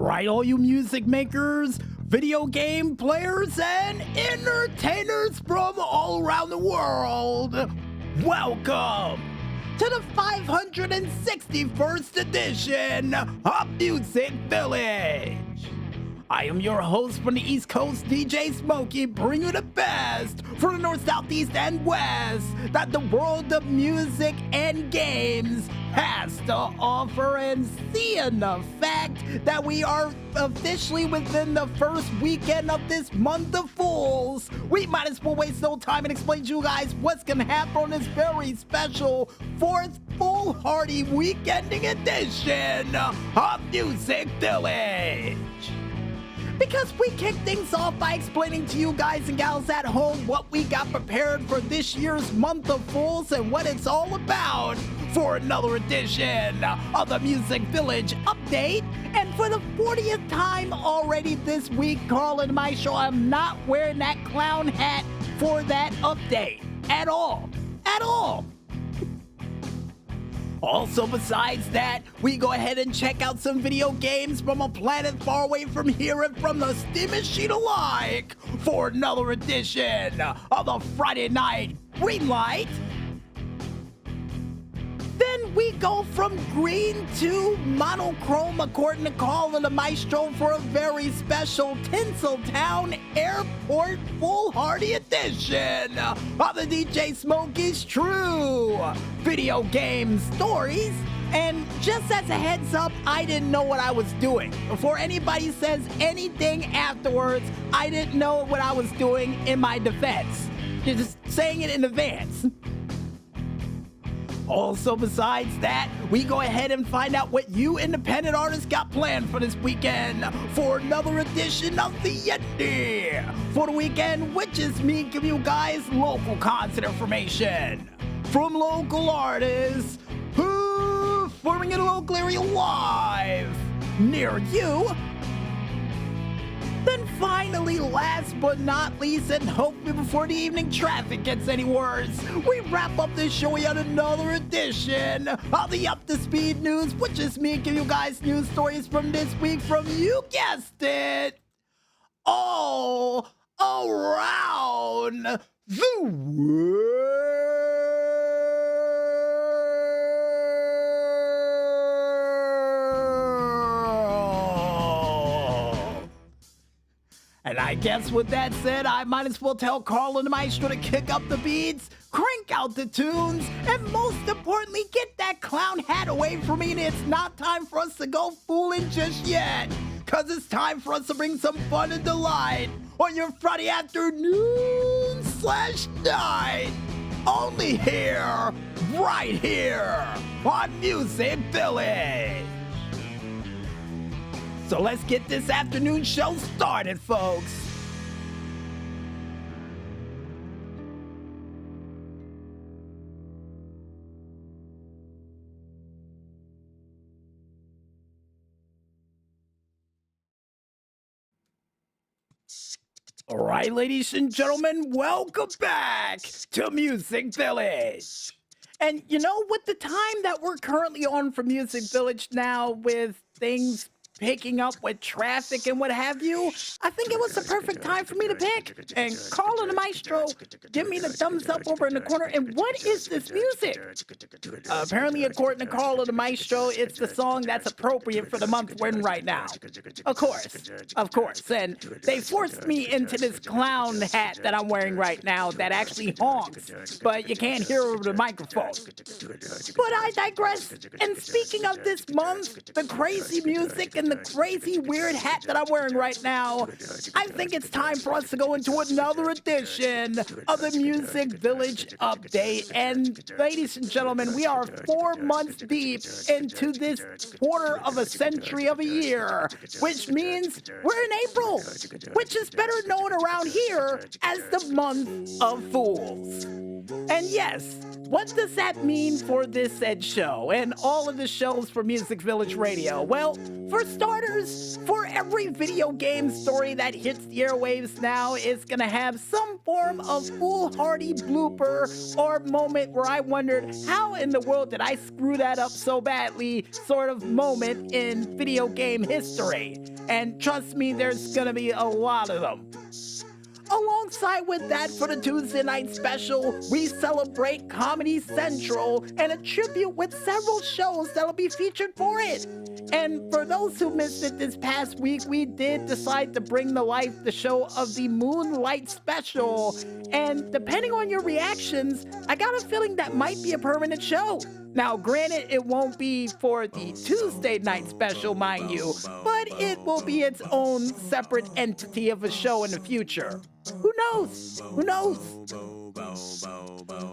Alright, all you music makers, video game players, and entertainers from all around the world, welcome to the 561st edition of Music Village. I am your host from the East Coast, DJ Smokey, bringing you the best from the North, South, East, and West that the world of music and games has to offer. And seeing the fact that we are officially within the first weekend of this month of Fools, we might as well waste no time and explain to you guys what's going to happen on this very special fourth foolhardy weekending edition of Music Village. Because we kick things off by explaining to you guys and gals at home what we got prepared for this year's month of Fools and what it's all about for another edition of the Music Village update. And for the 40th time already this week, Carl and my show, I'm not wearing that clown hat for that update at all. At all. Also, besides that, we go ahead and check out some video games from a planet far away from here and from the Steam machine alike for another edition of the Friday night Greenlight. Then we go from green to monochrome according to Carl and the Maestro for a very special Tinseltown Airport foolhardy edition of the DJ Smokey's True Video Game Stories. And just as a heads up, I didn't know what I was doing. Before anybody says anything afterwards, I didn't know what I was doing in my defense. Just saying it in advance. Also, besides that, we go ahead and find out what you independent artists got planned for this weekend for another edition of the Indy for the weekend, which is me giving you guys local concert information from local artists performing in a local area live near you. Then finally, last but not least, and hopefully before the evening traffic gets any worse, we wrap up this show with another edition of the Up to Speed News, which is me giving you guys news stories from this week from, you guessed it, all around the world. And I guess with that said, I might as well tell Carl and the Maestro to kick up the beats, crank out the tunes, and most importantly, get that clown hat away from me. And it's not time for us to go fooling just yet, because it's time for us to bring some fun and delight on your Friday afternoon/night. Only here, right here, on Music Village. So let's get this afternoon show started, folks. All right, ladies and gentlemen, welcome back to Music Village. And you know, with the time that we're currently on for Music Village now, with things picking up with traffic and what have you, I think it was the perfect time for me to pick. And Carl and the Maestro, give me the thumbs up over in the corner. And what is this music? Apparently, according to Carl and the Maestro, it's the song that's appropriate for the month we're in right now. Of course. And they forced me into this clown hat that I'm wearing right now that actually honks, but you can't hear over the microphone. But I digress. And speaking of this month, the crazy music and the crazy weird hat that I'm wearing right now, I think it's time for us to go into another edition of the Music Village update. And ladies and gentlemen, we are 4 months deep into this quarter of a century of a year, which means we're in April, which is better known around here as the month of Fools. And yes, what does that mean for this said show and all of the shows for Music Village Radio? Well, for starters, for every video game story that hits the airwaves now, it's gonna have some form of foolhardy blooper or moment where I wondered, how in the world did I screw that up so badly sort of moment in video game history. And trust me, there's gonna be a lot of them. Alongside with that, for the Tuesday night special, we celebrate Comedy Central and a tribute with several shows that'll be featured for it. And for those who missed it this past week, we did decide to bring to life the show of the Moonlight special. And depending on your reactions, I got a feeling that might be a permanent show. Now, granted, it won't be for the Tuesday night special, mind you, but it will be its own separate entity of a show in the future. Who knows? Who knows?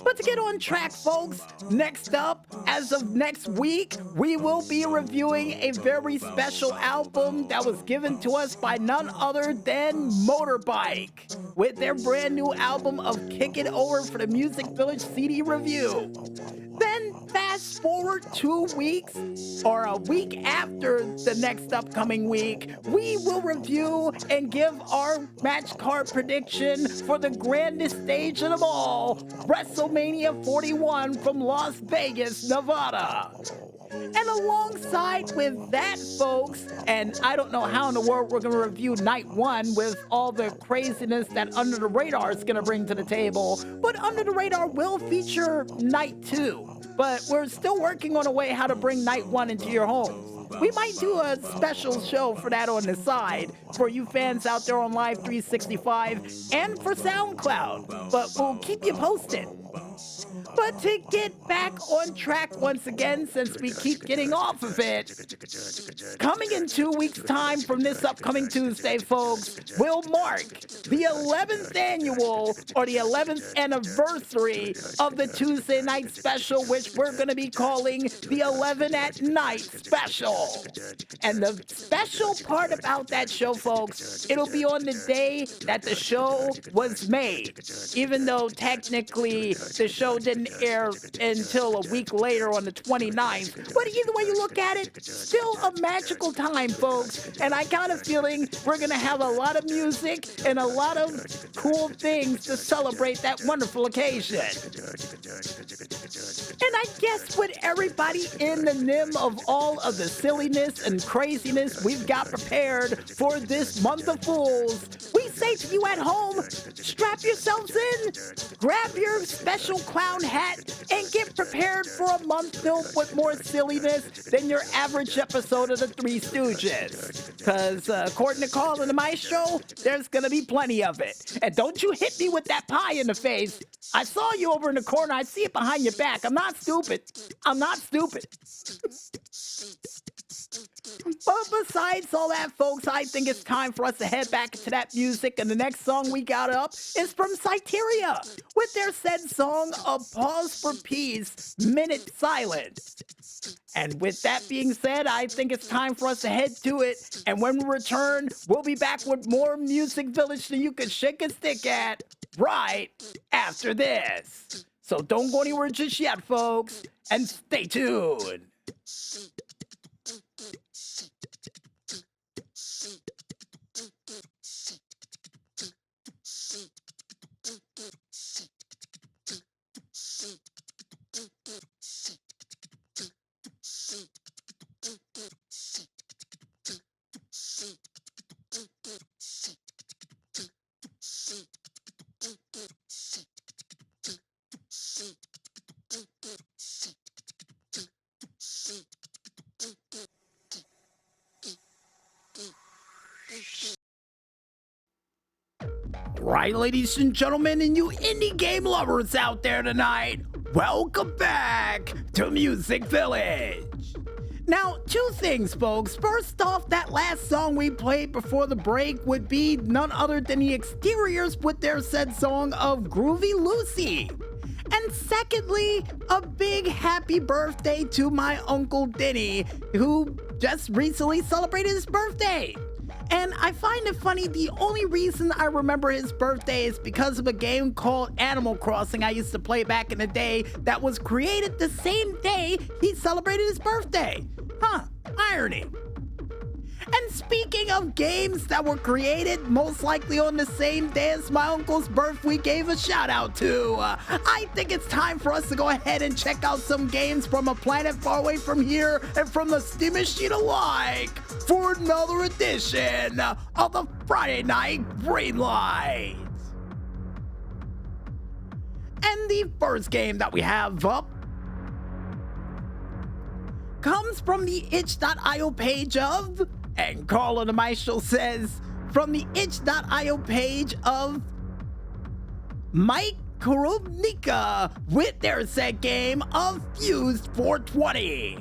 But to get on track, folks, next up, as of next week, we will be reviewing a very special album that was given to us by none other than Motorbike, with their brand new album of Kick It Over for the Music Village CD review. Then fast forward 2 weeks, or a week after the next upcoming week, we will review and give our match card prediction for the grandest stage of them all, WrestleMania 41 from Las Vegas, Nevada. And alongside with that, folks, and I don't know how in the world we're going to review Night 1 with all the craziness that Under the Radar is going to bring to the table, but Under the Radar will feature Night 2. But we're still working on a way how to bring Night 1 into your homes. We might do a special show for that on the side for you fans out there on Live 365 and for SoundCloud, but we'll keep you posted. But to get back on track once again, since we keep getting off of it, coming in 2 weeks' time from this upcoming Tuesday, folks, will mark the 11th annual or the 11th anniversary of the Tuesday night special, which we're going to be calling the 11 at Night special. And the special part about that show, folks, it'll be on the day that the show was made, even though technically the show didn't air until a week later on the 29th. But either way you look at it, still a magical time, folks. And I got a feeling we're going to have a lot of music and a lot of cool things to celebrate that wonderful occasion. And I guess with everybody in the nim of all of the silliness and craziness we've got prepared for this month of Fools, we say to you at home, strap yourselves in, grab your special clown hat, and get prepared for a month filled with more silliness than your average episode of the Three Stooges. Because according to Carl and the Maestro, there's going to be plenty of it. And don't you hit me with that pie in the face. I saw you over in the corner. I see it behind your back. I'm not stupid. I'm not stupid. But besides all that, folks, I think it's time for us to head back into that music. And the next song we got up is from Syteria with their said song, A Pause for Peace, Minute Silent. And with that being said, I think it's time for us to head to it. And when we return, we'll be back with more Music Village that you can shake a stick at right after this. So don't go anywhere just yet, folks, and stay tuned. Right, ladies and gentlemen, and you indie game lovers out there tonight, welcome back to Music Village. Now, two things, folks. First off, that last song we played before the break would be none other than the Xteriors with their said song of Groovy Lucy. And secondly, a big happy birthday to my Uncle Denny, who just recently celebrated his birthday. And I find it funny, the only reason I remember his birthday is because of a game called Animal Crossing I used to play back in the day that was created the same day he celebrated his birthday. Huh, irony. And speaking of games that were created most likely on the same day as my uncle's birth, we gave a shout out to, I think it's time for us to go ahead and check out some games from a planet far away from here and from the Steam machine alike for another edition of the Friday Night Greenlight. And the first game that we have up comes from the itch.io page of, and Carl the Maestro says, from the itch.io page of Mike Korobnika with their set game of Fused 420.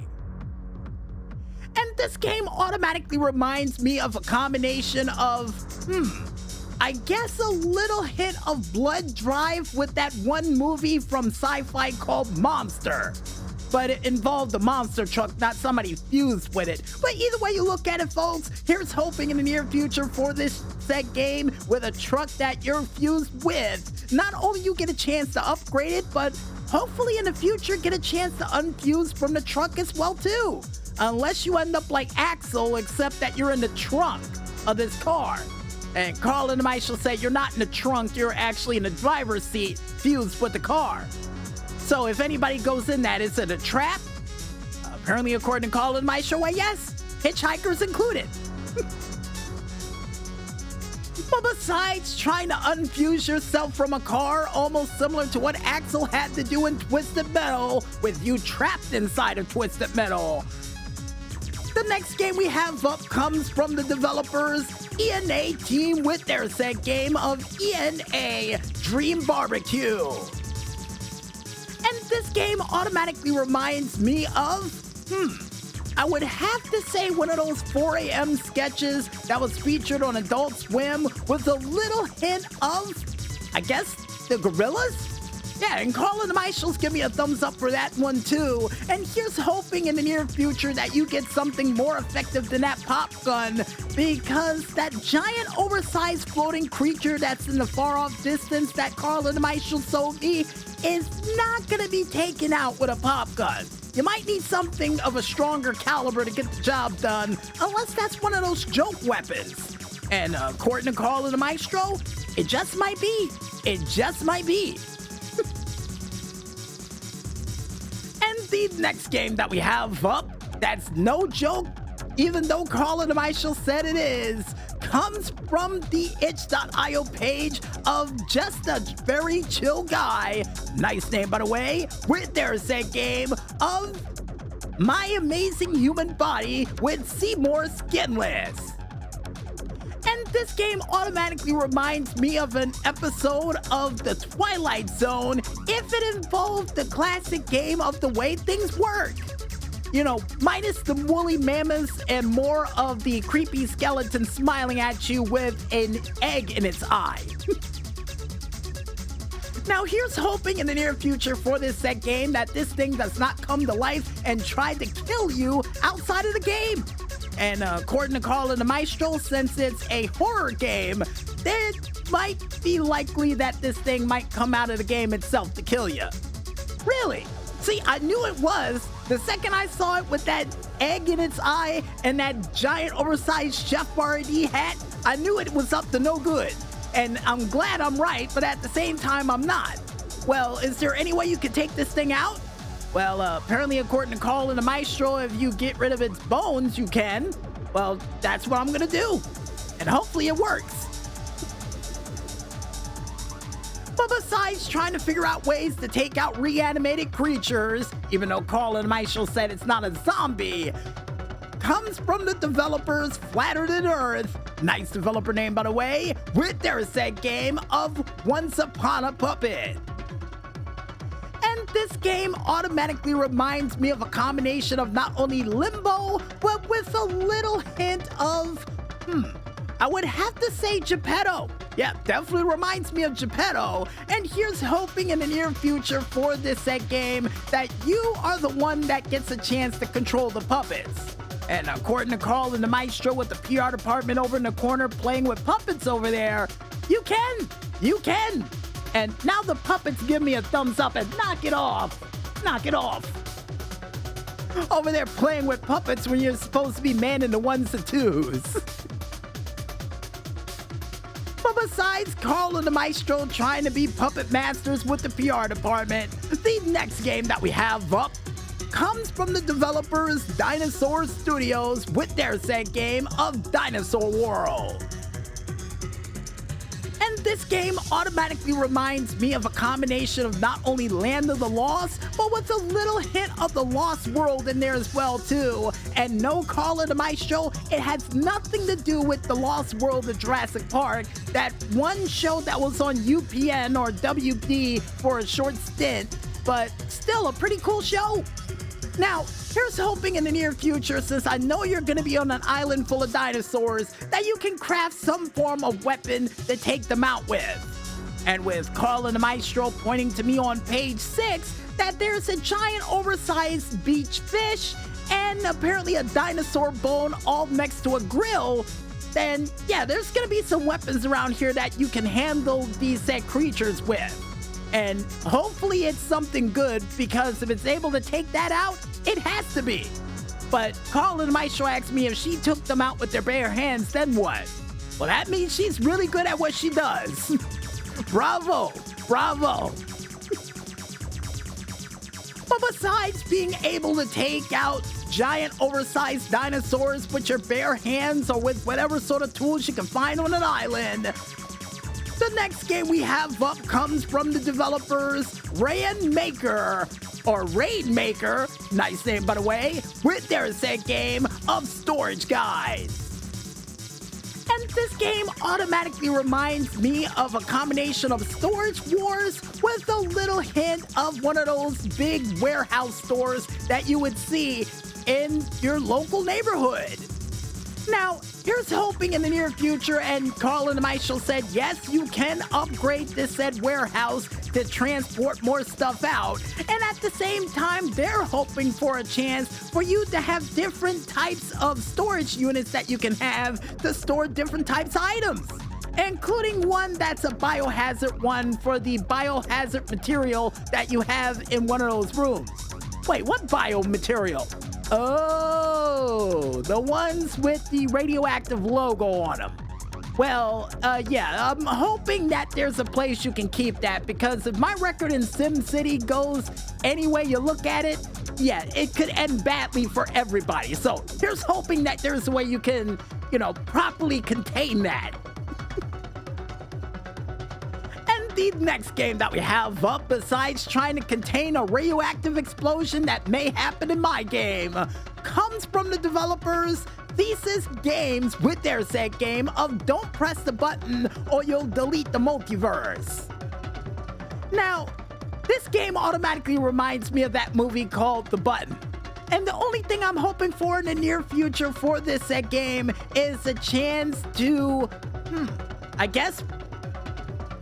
And this game automatically reminds me of a combination of, I guess a little hint of Blood Drive with that one movie from sci-fi called Monster. But it involved a monster truck, not somebody fused with it. But either way you look at it, folks, here's hoping in the near future for this set game with a truck that you're fused with. Not only you get a chance to upgrade it, but hopefully in the future get a chance to unfuse from the truck as well too. Unless you end up like Axel, except that you're in the trunk of this car. And Carl and Michael say you're not in the trunk, you're actually in the driver's seat, fused with the car. So if anybody goes in that, is it a trap? Apparently, according to Carl and Maestro, why yes, hitchhikers included. But besides trying to unfuse yourself from a car, almost similar to what Axel had to do in Twisted Metal, with you trapped inside of Twisted Metal. The next game we have up comes from the developers ENA team with their set game of ENA Dream Barbecue. And this game automatically reminds me of, I would have to say one of those 4 a.m. sketches that was featured on Adult Swim with a little hint of, I guess, the Gorillas? Yeah, and Carl and the Maestros give me a thumbs up for that one too. And here's hoping in the near future that you get something more effective than that pop gun, because that giant oversized floating creature that's in the far off distance that Carl and the Maestros sold me is not gonna be taken out with a pop gun. You might need something of a stronger caliber to get the job done, unless that's one of those joke weapons. And according to Carl and the Maestro, it just might be. It just might be. And the next game that we have up, that's no joke, even though Carl and the Maestro said it is, comes from the itch.io page of Just a Very Chill Guy, nice name by the way, with their set game of My Amazing Human Body with Seymour Skinless. And this game automatically reminds me of an episode of The Twilight Zone if it involved the classic game of The Way Things Work. You know, minus the woolly mammoths and more of the creepy skeleton smiling at you with an egg in its eye. Now here's hoping in the near future for this set game that this thing does not come to life and try to kill you outside of the game. And according to Carl and the Maestro, since it's a horror game, it might be likely that this thing might come out of the game itself to kill you. Really? See, I knew it was. The second I saw it with that egg in its eye and that giant oversized Chef Boyardee hat, I knew it was up to no good. And I'm glad I'm right, but at the same time, I'm not. Well, is there any way you could take this thing out? Well, apparently according to Carl and the Maestro, if you get rid of its bones, you can. Well, that's what I'm gonna do. And hopefully it works. But besides trying to figure out ways to take out reanimated creatures, even though Carl and the Maestro said it's not a zombie, comes from the developers Flatter Than Earth, nice developer name by the way, with their set game of Once Upon a Puppet. And this game automatically reminds me of a combination of not only Limbo, but with a little hint of, I would have to say Geppetto. Yeah, definitely reminds me of Geppetto. And here's hoping in the near future for this set game that you are the one that gets a chance to control the puppets. And according to Carl and the Maestro with the PR department over in the corner playing with puppets over there, you can. And now the puppets give me a thumbs up and knock it off. Over there playing with puppets when you're supposed to be manning the ones and twos. But besides Carl and the Maestro trying to be puppet masters with the PR department, the next game that we have up comes from the developers Dinosaur Studios with their set game of Dinosaur World. And this game automatically reminds me of a combination of not only Land of the Lost, but with a little hint of the Lost World in there as well too. And no, Carl and the Maestro, it has nothing to do with the Lost World of Jurassic Park, that one show that was on UPN or WB for a short stint, but still a pretty cool show. Now, here's hoping in the near future, since I know you're going to be on an island full of dinosaurs, that you can craft some form of weapon to take them out with. And with Carl and the Maestro pointing to me on page 6 that there's a giant oversized beach fish and apparently a dinosaur bone all next to a grill, then yeah, there's going to be some weapons around here that you can handle these said creatures with. And hopefully it's something good, because if it's able to take that out, it has to be. But Carl and Maestro asked me if she took them out with their bare hands, then what? Well, that means she's really good at what she does. Bravo. But besides being able to take out giant oversized dinosaurs with your bare hands or with whatever sort of tools you can find on an island, the next game we have up comes from the developers Rainmaker, nice name by the way, with their set game of Storage Guys. And this game automatically reminds me of a combination of Storage Wars with a little hint of one of those big warehouse stores that you would see in your local neighborhood. Now, here's hoping in the near future, and Carl and the Maestro said, yes, you can upgrade this said warehouse to transport more stuff out. And at the same time, they're hoping for a chance for you to have different types of storage units that you can have to store different types of items, including one that's a biohazard one for the biohazard material that you have in one of those rooms. Wait, what biomaterial? Oh, the ones with the radioactive logo on them. Well, yeah, I'm hoping that there's a place you can keep that, because if my record in SimCity goes any way you look at it, yeah, it could end badly for everybody. So here's hoping that there's a way you can, properly contain that. The next game that we have up, besides trying to contain a radioactive explosion that may happen in my game, comes from the developers Thesis Games with their set game of Don't Press the Button or You'll Delete the Multiverse. Now, this game automatically reminds me of that movie called The Button. And the only thing I'm hoping for in the near future for this set game is a chance to, I guess,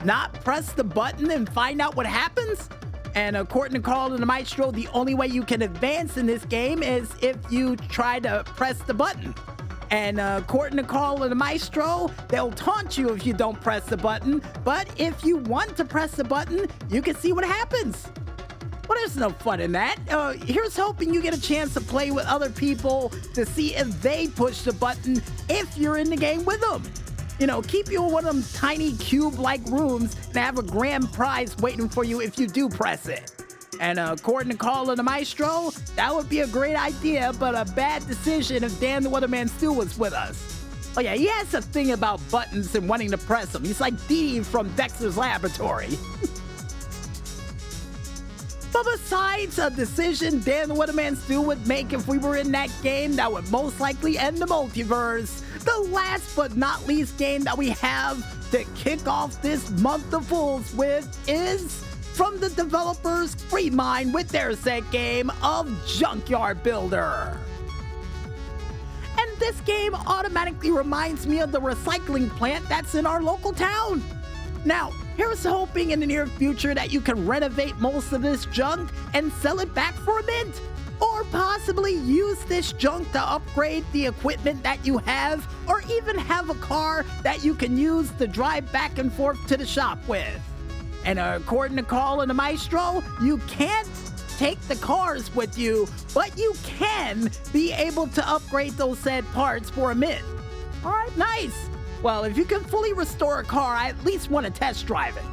not press the button and find out what happens. And according to Carl and the Maestro, the only way you can advance in this game is if you try to press the button. And according to Carl and the Maestro, they'll taunt you if you don't press the button. But if you want to press the button, you can see what happens. Well, there's no fun in that. Here's hoping you get a chance to play with other people to see if they push the button if you're in the game with them. Keep you in one of them tiny cube-like rooms and have a grand prize waiting for you if you do press it. And according to Carl and the Maestro, that would be a great idea, but a bad decision if Dan the Weatherman Stu was with us. Oh yeah, he has a thing about buttons and wanting to press them. He's like Dee from Dexter's Laboratory. But besides a decision Dan the Weatherman Stu would make if we were in that game that would most likely end the multiverse, the last but not least game that we have to kick off this month of Fools with is from the developers FreeMind with their set game of Junkyard Builder. And this game automatically reminds me of the recycling plant that's in our local town. Now, here's hoping in the near future that you can renovate most of this junk and sell it back for a mint. or possibly use this junk to upgrade the equipment that you have, or even have a car that you can use to drive back and forth to the shop with. And according to Carl and the Maestro, you can't take the cars with you, but you can be able to upgrade those said parts for a mint. Alright, nice. Well, if you can fully restore a car, I at least want to test drive it.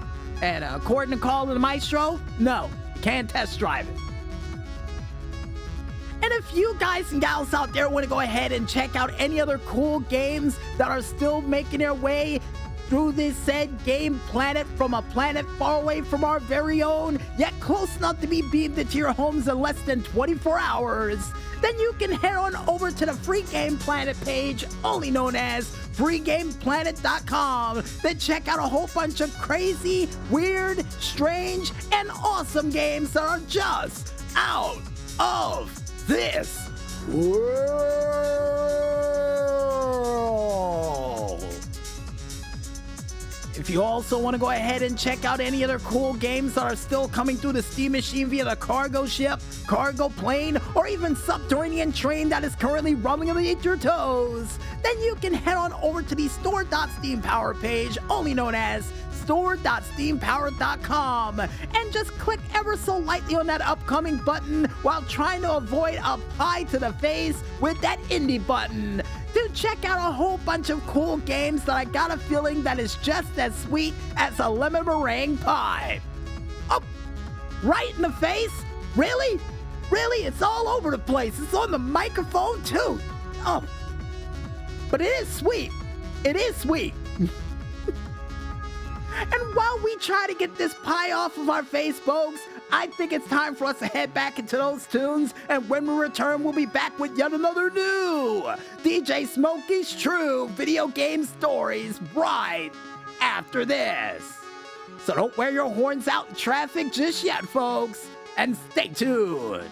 And according to Carl and the Maestro, no, you can't test drive it. And if you guys and gals out there want to go ahead and check out any other cool games that are still making their way through this said game planet from a planet far away from our very own, yet close enough to be beamed into your homes in less than 24 hours, then you can head on over to the Free Game Planet page, only known as freegameplanet.com, then check out a whole bunch of crazy, weird, strange, and awesome games that are just out of this world. If you also want to go ahead and check out any other cool games that are still coming through the Steam machine via the cargo ship, cargo plane, or even subterranean train that is currently rumbling underneath your toes, then you can head on over to the store.steampower page, only known as store.steampower.com, and just click ever so lightly on that upcoming button while trying to avoid a pie to the face with that Indy button to check out a whole bunch of cool games that I got a feeling that is just as sweet as a lemon meringue pie. Oh, right in the face? Really? Really? It's all over the place. It's on the microphone too. Oh, but it is sweet. It is sweet. And while we try to get this pie off of our face, folks, I think it's time for us to head back into those tunes, and when we return, we'll be back with yet another new DJ Smokey's True Video Game Stories right after this. So don't wear your horns out in traffic just yet, folks, and stay tuned.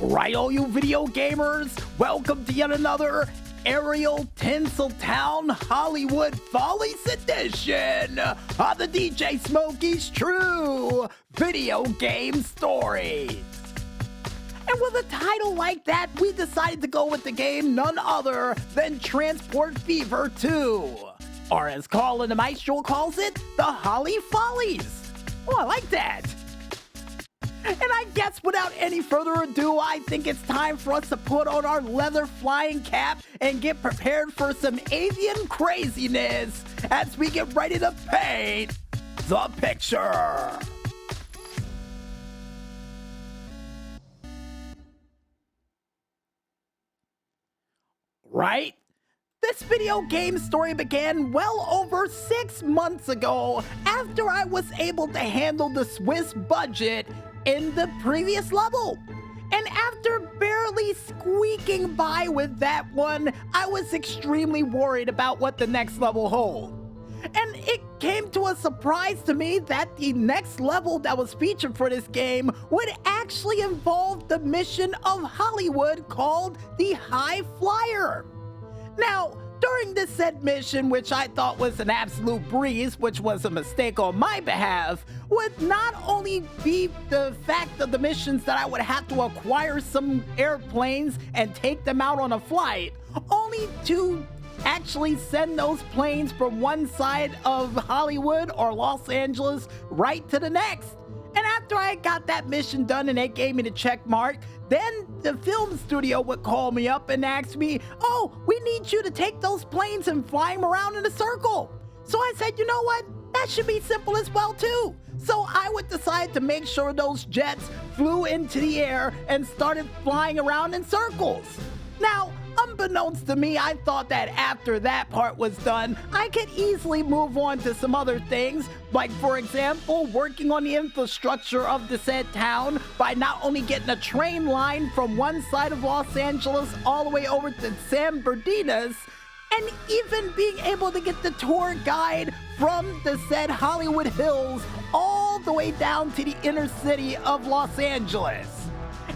Right, all you video gamers, welcome to yet another Aerial Tinseltown Hollywood Follies edition of the DJ Smokey's True Video Game Stories. And with a title like that, we decided to go with the game none other than Transport Fever 2, or as Carl and the Maestro calls it, the Holly Follies. Oh, I like that. And I guess without any further ado, I think it's time for us to put on our leather flying cap and get prepared for some avian craziness as we get ready to paint the picture. Right? This video game story began well over 6 months ago after I was able to handle the Swiss budget in the previous level. And after barely squeaking by with that one, I was extremely worried about what the next level holds. And it came to a surprise to me that the next level that was featured for this game would actually involve the mission of Hollywood called the High Flyer. Now, during this said mission, which I thought was an absolute breeze, which was a mistake on my behalf, would not only be the fact of the missions that I would have to acquire some airplanes and take them out on a flight, only to actually send those planes from one side of Hollywood or Los Angeles right to the next. And after I got that mission done and they gave me the check mark, then the film studio would call me up and ask me, oh, we need you to take those planes and fly them around in a circle. So I said, you know what? That should be simple as well too. So I would decide to make sure those jets flew into the air and started flying around in circles. Now, unbeknownst to me, I thought that after that part was done, I could easily move on to some other things, like, for example, working on the infrastructure of the said town by not only getting a train line from one side of Los Angeles all the way over to San Bernardino's, and even being able to get the tour guide from the said Hollywood Hills all the way down to the inner city of Los Angeles.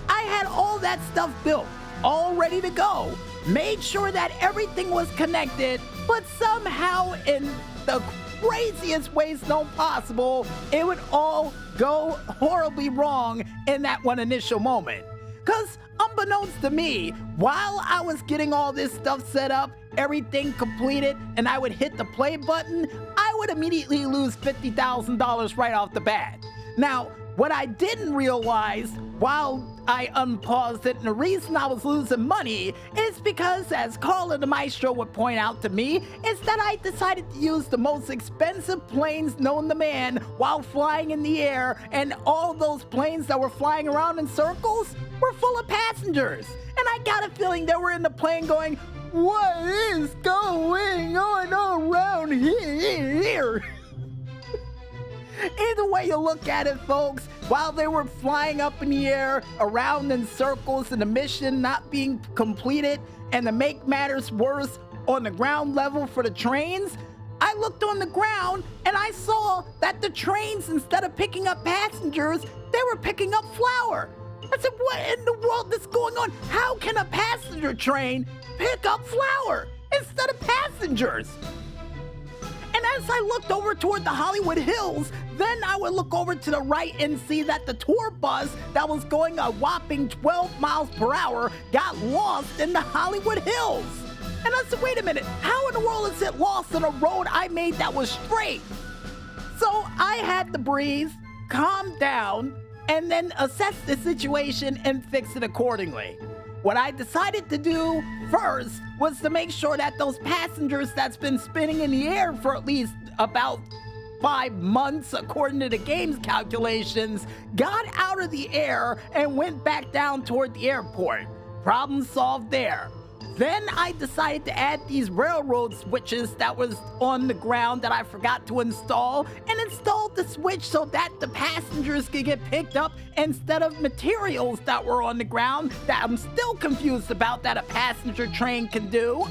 I had all that stuff built, all ready to go, made sure that everything was connected, but somehow in the craziest ways known possible, it would all go horribly wrong in that one initial moment. Because unbeknownst to me, while I was getting all this stuff set up, everything completed, and I would hit the play button, I would immediately lose $50,000 right off the bat. Now, what I didn't realize while I unpaused it, and the reason I was losing money is because, as Carl and the Maestro would point out to me, is that I decided to use the most expensive planes known to man while flying in the air, and all those planes that were flying around in circles were full of passengers. And I got a feeling they were in the plane going, "What is going on around here?" Either way you look at it, folks, while they were flying up in the air, around in circles, and the mission not being completed, and to make matters worse, on the ground level for the trains, I looked on the ground and I saw that the trains, instead of picking up passengers, they were picking up flour. I said, what in the world is going on? How can a passenger train pick up flour instead of passengers? And as I looked over toward the Hollywood Hills, then I would look over to the right and see that the tour bus that was going a whopping 12 miles per hour got lost in the Hollywood Hills. And I said, wait a minute, how in the world is it lost on a road I made that was straight? So I had to breathe, calm down, and then assess the situation and fix it accordingly. What I decided to do first was to make sure that those passengers that's been spinning in the air for at least about 5 months, according to the game's calculations, got out of the air and went back down toward the airport. Problem solved there. Then I decided to add these railroad switches that was on the ground that I forgot to install, and installed the switch so that the passengers could get picked up instead of materials that were on the ground that I'm still confused about that a passenger train can do.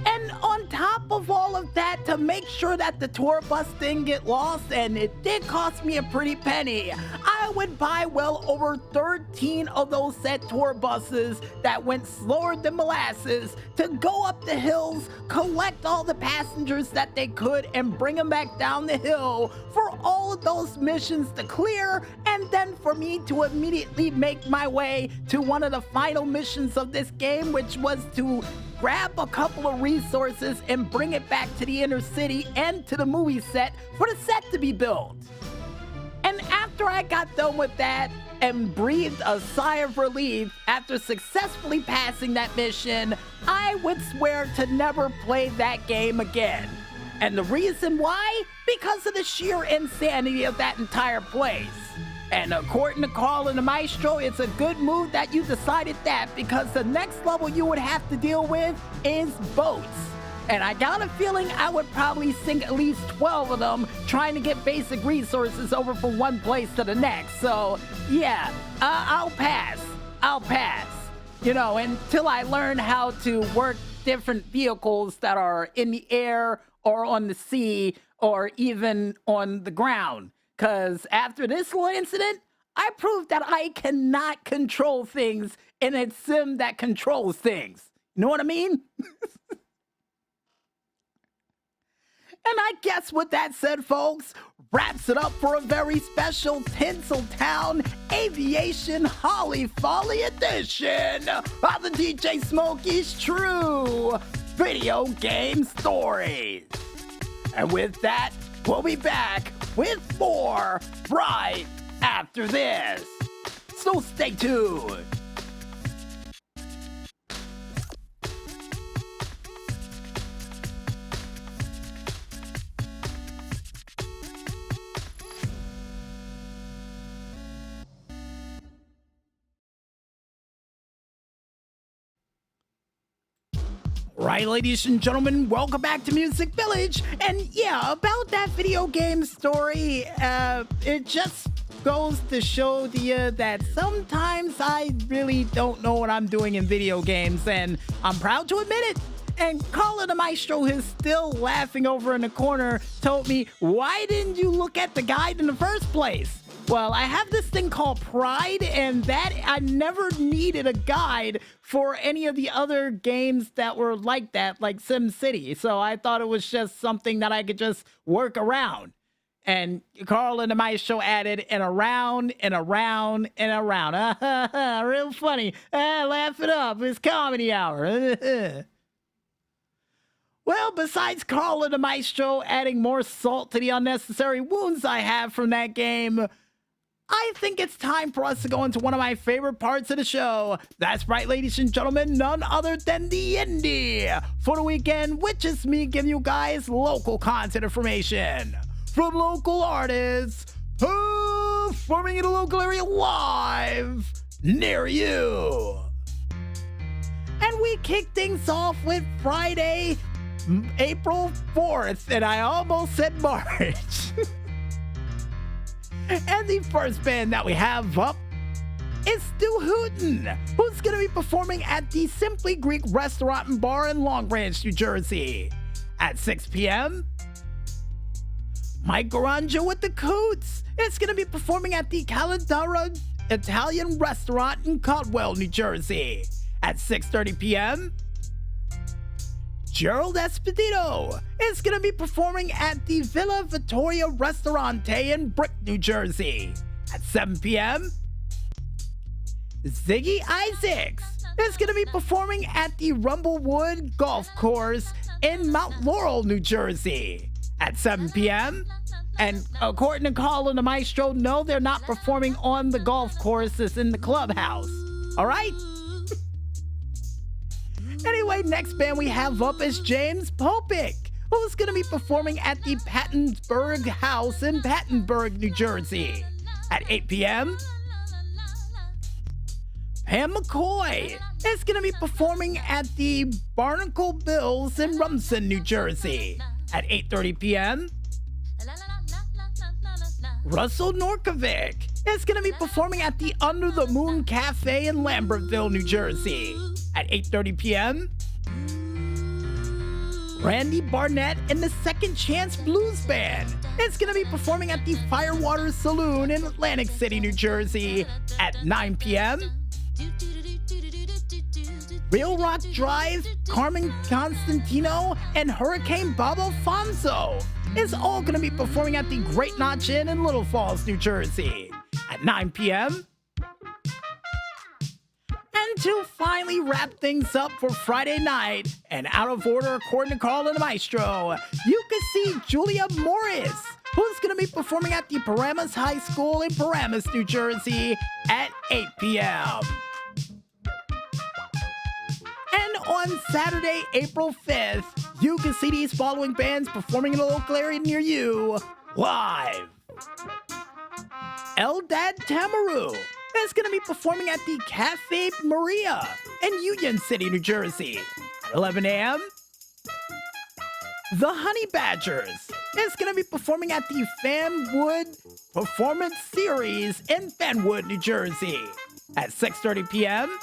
And on top of all of that, to make sure that the tour bus didn't get lost, and it did cost me a pretty penny, I would buy well over 13 of those set tour buses that went slower than molasses to go up the hills, collect all the passengers that they could, and bring them back down the hill for all of those missions to clear, and then for me to immediately make my way to one of the final missions of this game, which was to grab a couple of resources and bring it back to the inner city and to the movie set for the set to be built. And after I got done with that and breathed a sigh of relief after successfully passing that mission, I would swear to never play that game again. And the reason why? Because of the sheer insanity of that entire place. And according to Carl and the Maestro, it's a good move that you decided that, because the next level you would have to deal with is boats. And I got a feeling I would probably sink at least 12 of them trying to get basic resources over from one place to the next. So, yeah, I'll pass. You know, until I learn how to work different vehicles that are in the air or on the sea or even on the ground. Because after this little incident, I proved that I cannot control things in a sim that controls things. You know what I mean? And I guess with that said, folks, wraps it up for a very special Tinseltown Aviation Holly Folly edition of the DJ Smokey's True Video Game Stories. And with that, we'll be back with more right after this. So stay tuned. Right, ladies and gentlemen, welcome back to Music Village. And yeah, about that video game story, it just goes to show to you that sometimes I really don't know what I'm doing in video games, and I'm proud to admit it. And Carla the Maestro, who's still laughing over in the corner, told me, why didn't you look at the guide in the first place? Well, I have this thing called pride, and that I never needed a guide for any of the other games that were like that, like SimCity. So I thought it was just something that I could just work around. And Carl and the Maestro added, and around, and around, and around. Real funny. Laugh it up. It's comedy hour. Well, besides Carl and the Maestro adding more salt to the unnecessary wounds I have from that game, I think it's time for us to go into one of my favorite parts of the show. That's right, ladies and gentlemen, none other than the Indy for the weekend, which is me giving you guys local content information from local artists performing in a local area live near you. And we kick things off with Friday, April 4th, and I almost said March. And the first band that we have up is Stu Hooten, who's going to be performing at the Simply Greek Restaurant and Bar in Long Branch, New Jersey at 6 p.m. Mike Garangia with the Coots is going to be performing at the Caladara Italian Restaurant in Caldwell, New Jersey at 6:30 p.m. Gerald Esposito is going to be performing at the Villa Vittoria Ristorante in Brick, New Jersey at 7 p.m. Ziggy Isaacs is going to be performing at the Rumblewood Golf Course in Mount Laurel, New Jersey at 7 p.m. And according to Carl and the Maestro, no, they're not performing on the golf course. It's in the clubhouse. All right? Anyway, next band we have up is James Popik, who's going to be performing at the Pattonsburg House in Pattonsburg, New Jersey at 8 p.m. Pam McCoy is going to be performing at the Barnacle Bills in Rumson, New Jersey at 8:30 p.m. Russell Norkovic is going to be performing at the Under the Moon Cafe in Lambertville, New Jersey at 8:30 p.m. Randy Barnett and the Second Chance Blues Band is going to be performing at the Firewater Saloon in Atlantic City, New Jersey at 9 p.m. Real Rock Drive, Carmen Constantino, and Hurricane Bob Alfonso is all going to be performing at the Great Notch Inn in Little Falls, New Jersey at 9 p.m. And to finally wrap things up for Friday night, and out of order according to Carl and the Maestro, you can see Julia Morris, who's going to be performing at the Paramus High School in Paramus, New Jersey at 8 p.m. And on Saturday, April 5th, you can see these following bands performing in a local area near you live. Eldad Tamaru is going to be performing at the Cafe Maria in Union City, New Jersey at 11 a.m. The Honey Badgers is going to be performing at the Fanwood Performance Series in Fanwood, New Jersey at 6:30 p.m.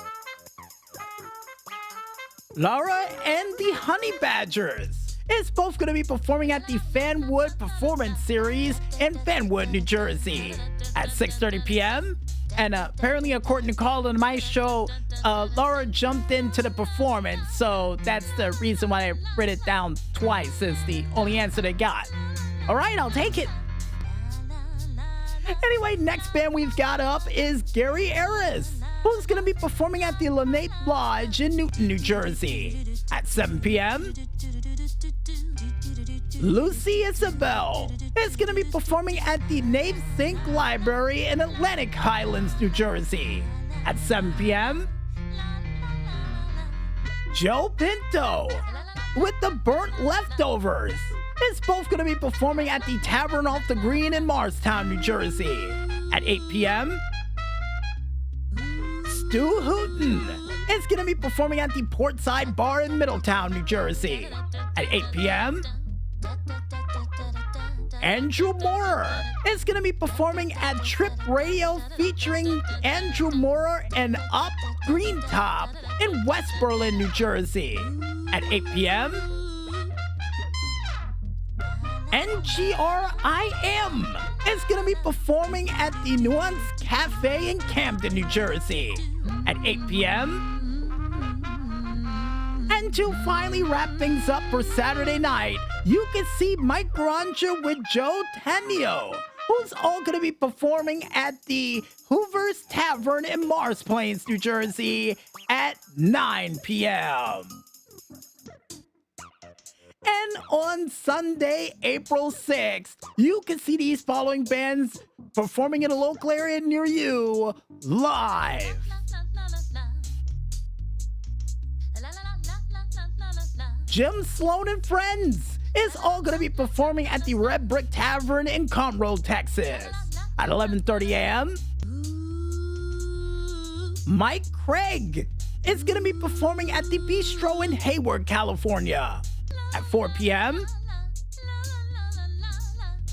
Laura and the Honey Badgers is both going to be performing at the Fanwood Performance Series in Fanwood, New Jersey at 6:30 p.m. And apparently, according to Carl and my show, Laura jumped into the performance, so that's the reason why I read it down twice. Is the only answer they got. All right, I'll take it. Anyway, next band we've got up is Gary Aris, who's going to be performing at the Lenape Lodge in Newton, New Jersey at 7 p.m. Lucy Isabel is going to be performing at the Nave Sink Library in Atlantic Highlands, New Jersey at 7 p.m. Joe Pinto with the Burnt Leftovers is both going to be performing at the Tavern Off the Green in Morristown, New Jersey at 8 p.m. Stu Hooten is going to be performing at the Portside Bar in Middletown, New Jersey at 8 p.m. Andrew Moorer is going to be performing at Trip Radio featuring Andrew Moorer and Up Green Top in West Berlin, New Jersey at 8 p.m. NGRIM is going to be performing at the Nuance Cafe in Camden, New Jersey at 8 p.m. And to finally wrap things up for Saturday night, you can see Mike Granger with Joe Tenio, who's all going to be performing at the Hoover's Tavern in Mars Plains, New Jersey at 9 p.m. And on Sunday, April 6th, you can see these following bands performing in a local area near you live. Jim Sloan and Friends is all going to be performing at the Red Brick Tavern in Conroe, Texas at 11:30 a.m. Mike Craig is going to be performing at the Bistro in Hayward, California at 4 p.m.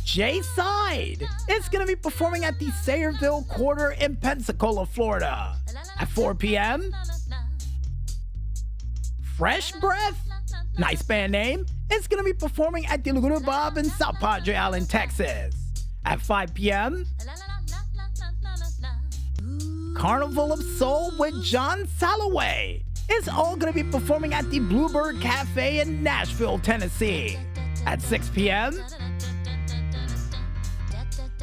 Jay Side is going to be performing at the Sayreville Quarter in Pensacola, Florida at 4 p.m. Fresh Breath, nice band name, is going to be performing at the Laguna Bob in South Padre Island, Texas at 5 p.m. Carnival of Soul with John Salloway is all going to be performing at the Bluebird Cafe in Nashville, Tennessee at 6 p.m.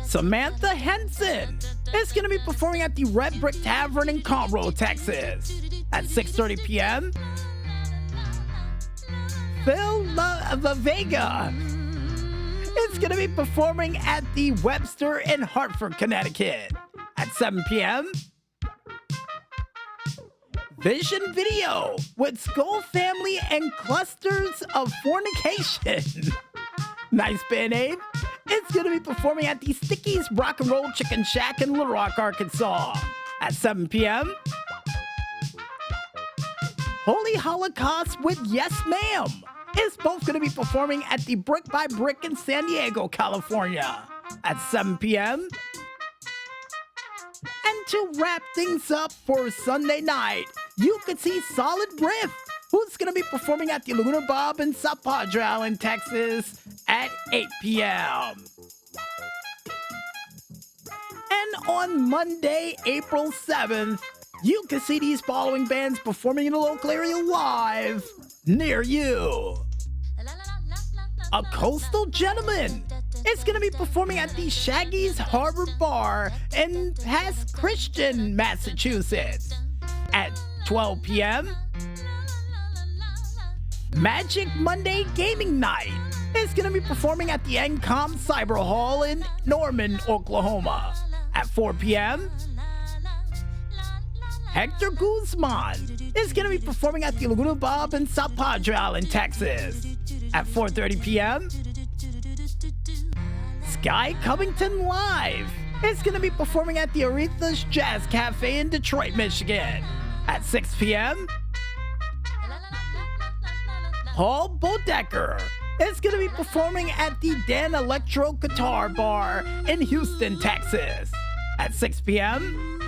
Samantha Henson is going to be performing at the Red Brick Tavern in Conroe, Texas at 6:30 p.m. Phil La Vega is going to be performing at the Webster in Hartford, Connecticut at 7 p.m. Vision Video with Skull Family and Clusters of Fornication. Nice band name. It's going to be performing at the Stickies Rock and Roll Chicken Shack in Little Rock, Arkansas at 7 p.m. Holy Holocaust with Yes Ma'am is both going to be performing at the Brick by Brick in San Diego, California at 7 p.m. And to wrap things up for Sunday night, you could see Solid Riff, who's going to be performing at the Laguna Bob in South Padre Island, Texas at 8 p.m. And on Monday, April 7th, you can see these following bands performing in a local area live near you. A Coastal Gentleman is going to be performing at the Shaggy's Harbor Bar in Pass Christian, Massachusetts at 12 p.m. Magic Monday Gaming Night is going to be performing at the NCOM Cyber Hall in Norman, Oklahoma at 4 p.m. Hector Guzman is going to be performing at the Laguna Bob in South Padre Island, Texas at 4:30 p.m. Sky Covington Live is going to be performing at the Aretha's Jazz Cafe in Detroit, Michigan at 6 p.m. Paul Bodecker is going to be performing at the Dan Electro Guitar Bar in Houston, Texas at 6 p.m.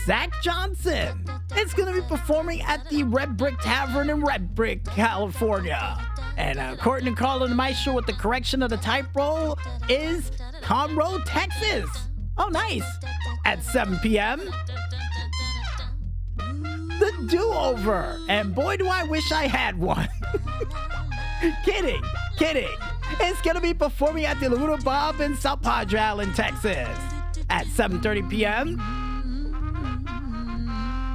Zach Johnson is going to be performing at the Red Brick Tavern in Red Brick, California. And according to Carl and Maestro with the correction of the type roll is Conroe, Texas. Oh, nice. At 7 p.m. The Do-Over. And boy, do I wish I had one. Kidding. It's going to be performing at the Laguna Bob in South Padre Island, Texas at 7:30 p.m.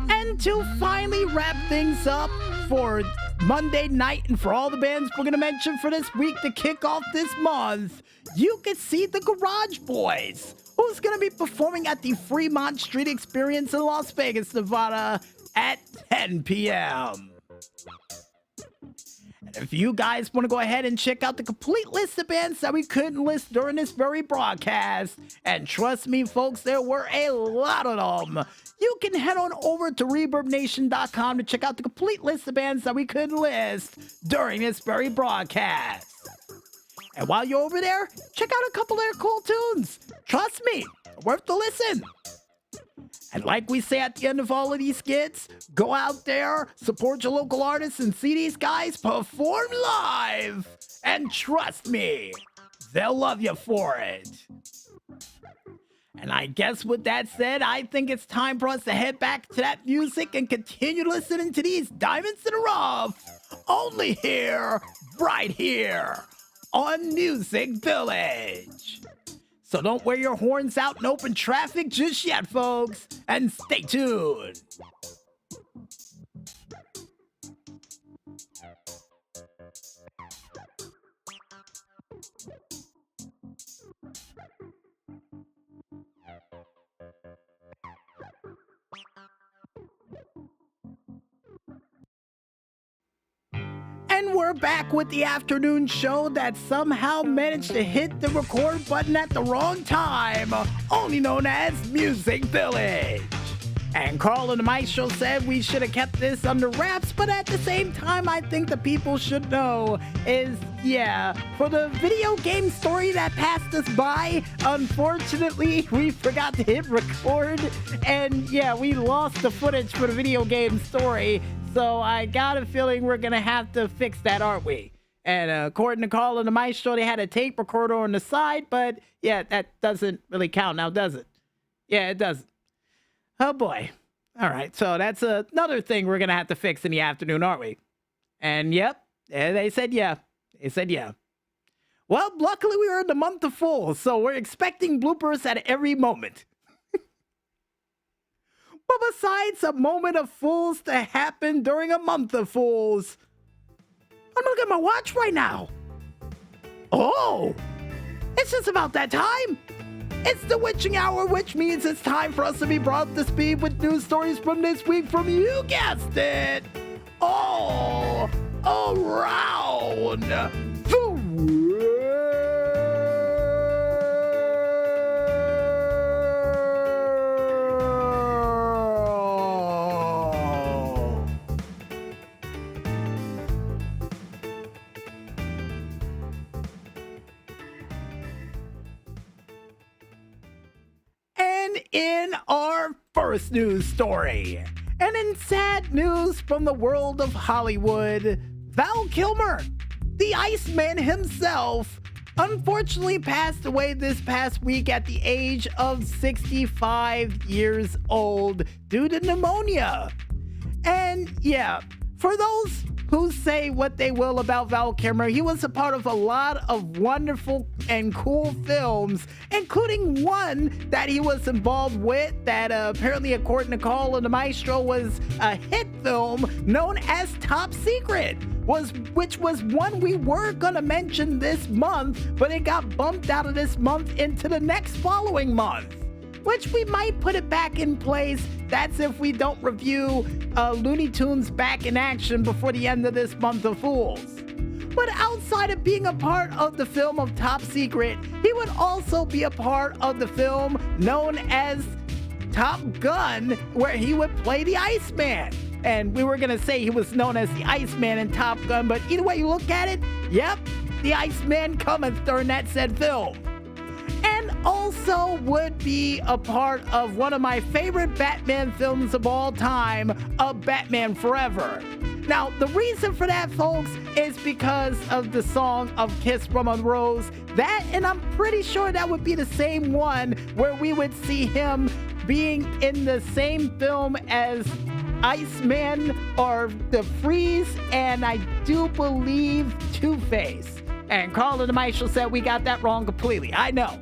And to finally wrap things up for Monday night and for all the bands we're going to mention for this week to kick off this month, you can see the Garage Boys, who's going to be performing at the Fremont Street Experience in Las Vegas, Nevada at 10 p.m. If you guys want to go ahead and check out the complete list of bands that we couldn't list during this very broadcast, and trust me, folks, there were a lot of them, you can head on over to ReverbNation.com to check out the complete list of bands that we couldn't list during this very broadcast. And while you're over there, check out a couple of their cool tunes. Trust me, worth the listen. And like we say at the end of all of these skits, go out there, support your local artists, and see these guys perform live. And trust me, they'll love you for it. And I guess with that said, I think it's time for us to head back to that music and continue listening to these diamonds in the rough. Only here, right here, on Music Village. So don't wear your horns out in open traffic just yet, folks, and stay tuned. And we're back with the afternoon show that somehow managed to hit the record button at the wrong time, only known as Music Village. And Carl and the Maestro said we should have kept this under wraps, but at the same time, I think the people should know is, yeah, for the video game story that passed us by, unfortunately, we forgot to hit record, and yeah, we lost the footage for the video game story, so I got a feeling we're gonna have to fix that, aren't we? And according to Carl and the Maestro, they had a tape recorder on the side, but yeah, that doesn't really count now, does it? Yeah, it doesn't. Oh boy. All right, so that's another thing we're gonna have to fix in the afternoon, aren't we? And yep, they said yeah. They said yeah. Well, luckily we were in the month of Fools, so we're expecting bloopers at every moment. But besides a moment of Fools to happen during a month of Fools, I'm looking at my watch right now. Oh, it's just about that time. It's the witching hour, which means it's time for us to be brought up to speed with news stories from this week from, you guessed it, all around the world. And in our first news story, and in sad news from the world of Hollywood, Val Kilmer, the Iceman himself, unfortunately passed away this past week at the age of 65 years old due to pneumonia. And yeah, for those who say what they will about Val Kilmer, he was a part of a lot of wonderful and cool films, including one that he was involved with that apparently, according to Carl and the Maestro, was a hit film known as Top Secret, which was one we were gonna mention this month, but it got bumped out of this month into the next following month, which we might put it back in place. That's if we don't review Looney Tunes Back in Action before the end of this month of Fools. But outside of being a part of the film of Top Secret, he would also be a part of the film known as Top Gun, where he would play the Iceman. And we were gonna say he was known as the Iceman in Top Gun, but either way you look at it, yep, the Iceman cometh during that said film. And also would be a part of one of my favorite Batman films of all time, Batman Forever. Now, the reason for that, folks, is because of the song of Kiss from a Rose. That, and I'm pretty sure that would be the same one where we would see him being in the same film as Iceman or the Freeze, and I do believe Two-Face. And Carl and the Maestro said we got that wrong completely. I know.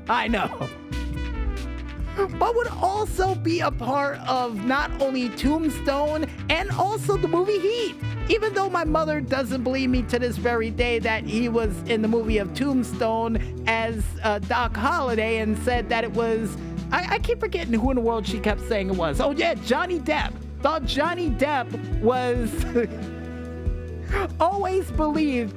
But would also be a part of not only Tombstone and also the movie Heat. Even though my mother doesn't believe me to this very day that he was in the movie of Tombstone as Doc Holliday and said that it was, I keep forgetting who in the world she kept saying it was. Oh yeah, Johnny Depp. Thought Johnny Depp was always believed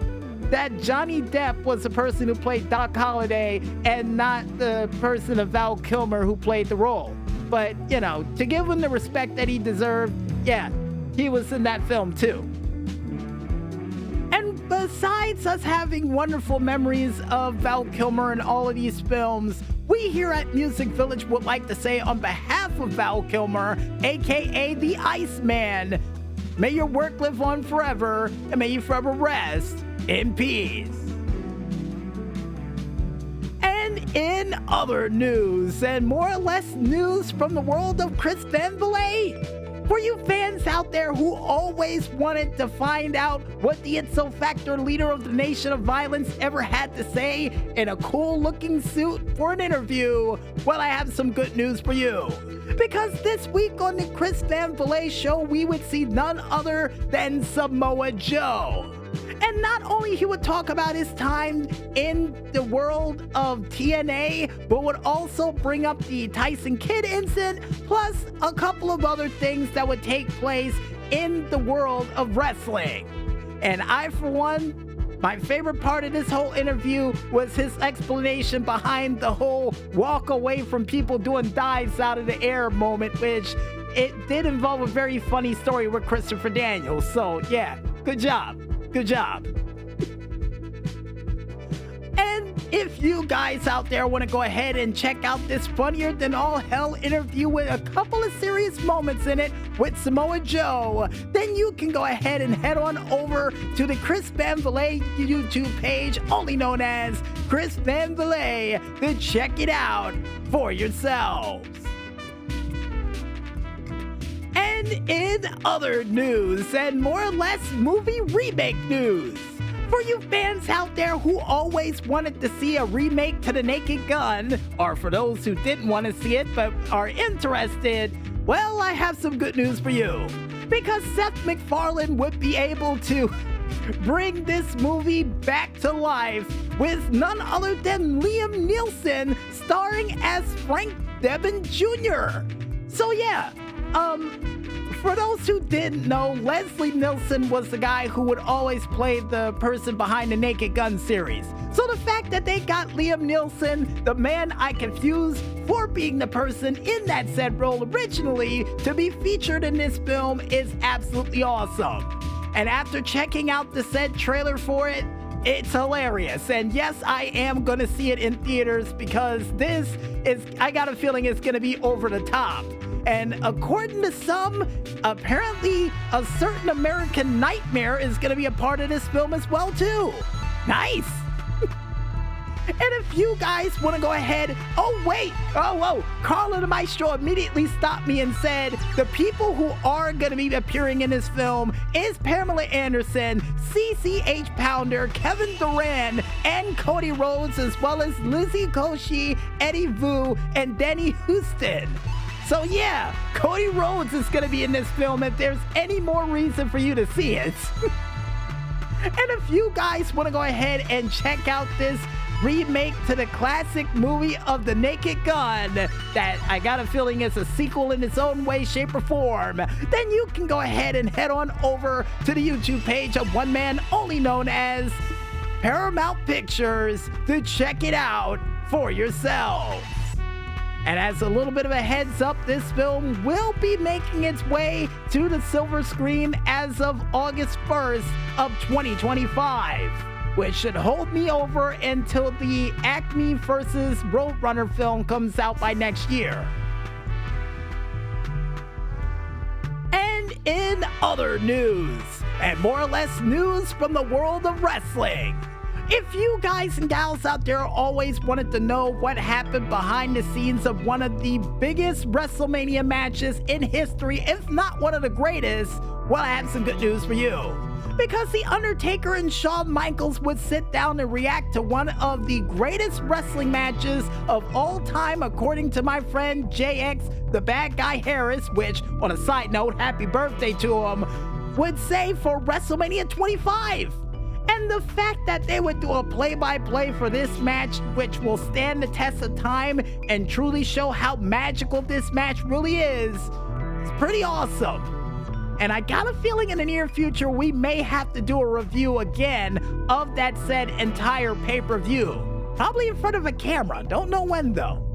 that Johnny Depp was the person who played Doc Holliday and not the person of Val Kilmer who played the role. But, you know, to give him the respect that he deserved, yeah, he was in that film too. And besides us having wonderful memories of Val Kilmer in all of these films, we here at Music Village would like to say on behalf of Val Kilmer, aka the Iceman, may your work live on forever, and may you forever rest in peace. And in other news, and more or less news from the world of Chris Van Vliet, for you fans out there who always wanted to find out what the ipso facto leader of the Nation of Violence ever had to say in a cool looking suit for an interview, well, I have some good news for you. Because this week on the Chris Van Vliet show, we would see none other than Samoa Joe. And not only he would talk about his time in the world of TNA, but would also bring up the Tyson Kidd incident, plus a couple of other things that would take place in the world of wrestling. And I, for one, my favorite part of this whole interview was his explanation behind the whole walk away from people doing dives out of the air moment, which it did involve a very funny story with Christopher Daniels. So yeah, good job. Good job. And if you guys out there want to go ahead and check out this funnier than all hell interview with a couple of serious moments in it with Samoa Joe, then you can go ahead and head on over to the Chris Van Vliet YouTube page, only known as Chris Van Vliet, to check it out for yourselves. And in other news, and more or less movie remake news, for you fans out there who always wanted to see a remake to The Naked Gun, or for those who didn't want to see it but are interested, well, I have some good news for you. Because Seth MacFarlane would be able to bring this movie back to life with none other than Liam Neeson starring as Frank Drebin Jr. So yeah, for those who didn't know, Leslie Nielsen was the guy who would always play the person behind the Naked Gun series. So the fact that they got Liam Neeson, the man I confused for being the person in that said role originally, to be featured in this film is absolutely awesome. And after checking out the said trailer for it, it's hilarious. And yes, I am gonna see it in theaters because this is, I got a feeling it's gonna be over the top. And according to some, apparently a certain American Nightmare is going to be a part of this film as well too. Nice. And if you guys want to go ahead, Carla the Maestro immediately stopped me and said the people who are going to be appearing in this film is Pamela Anderson, CCH Pounder, Kevin Durant, and Cody Rhodes, as well as Lizzie Koshy, Eddie Vu, and Denny Houston. So yeah, Cody Rhodes is going to be in this film if there's any more reason for you to see it. And if you guys want to go ahead and check out this remake to the classic movie of The Naked Gun, that I got a feeling is a sequel in its own way, shape, or form, then you can go ahead and head on over to the YouTube page of one man only known as Paramount Pictures to check it out for yourselves. And as a little bit of a heads up, this film will be making its way to the silver screen as of August 1st of 2025, which should hold me over until the Acme vs. Roadrunner film comes out by next year. And in other news, and more or less news from the world of wrestling, if you guys and gals out there always wanted to know what happened behind the scenes of one of the biggest WrestleMania matches in history, if not one of the greatest, well, I have some good news for you. Because The Undertaker and Shawn Michaels would sit down and react to one of the greatest wrestling matches of all time, according to my friend JX, the Bad Guy Harris, which, on a side note, happy birthday to him, would say for WrestleMania 25. And the fact that they would do a play-by-play for this match, which will stand the test of time and truly show how magical this match really is pretty awesome. And I got a feeling in the near future we may have to do a review again of that said entire pay-per-view. Probably in front of a camera, don't know when though.